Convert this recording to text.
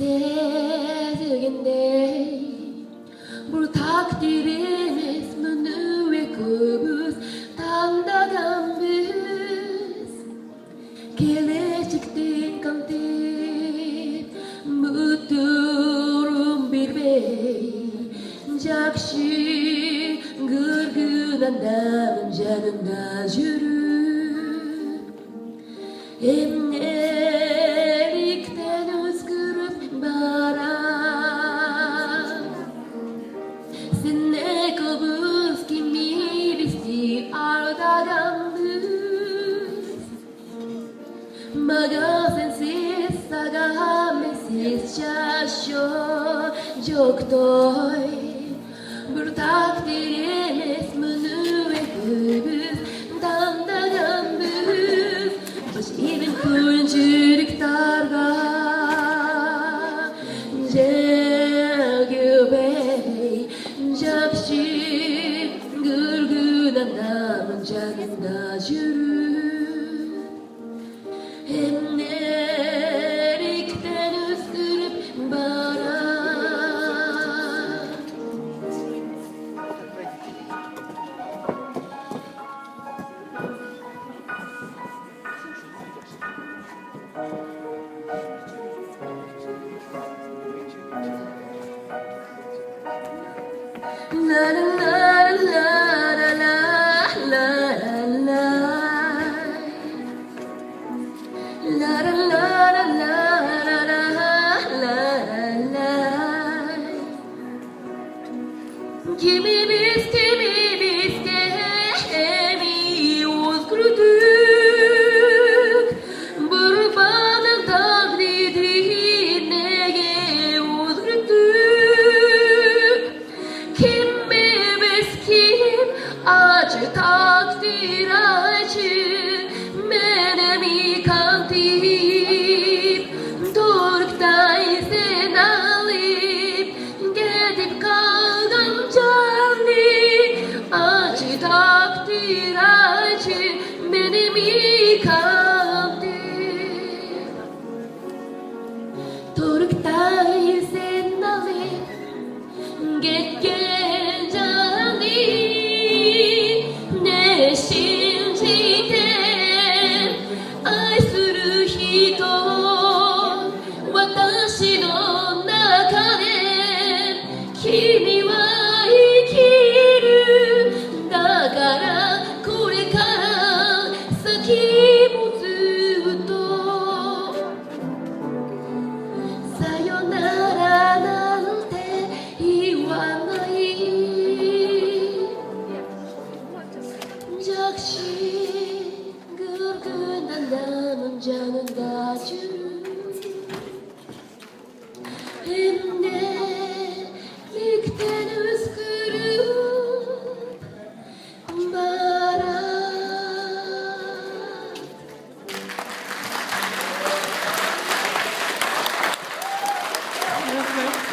sevdiğinde bu takdirimiz menüekubuz tandadan biz gelecekte kantip mutlum bir bey jakşı gırgıranda canında yürüp emnelikten özgürüp bara senne kobuz kimi bizi ardadan biz magazensiz sagamesiz şaşıyor yoktoy bir takdirimiz menüekubuz tandadan biz baş evin kuncurik targa jelgübey jakşı gırgınanda canında yürüp emnelikten özgürüp bara la la la la la la la la la la la kimimiz gemi özgürdük Burbanın taklidine özgürdük kimimiz kim acı takdir acı menemi kantip Türk'ta izin alıp gidip kaldım canlı acı takdir acı menemi kantip Türk'ta izin alıp git gel canlı ne şimdiden愛する人私の中で君は生きるだからこれから先もずっとさよならなんて言わないjakşı gırgınanın canında yürür emnelikten özgürüp bara Merci.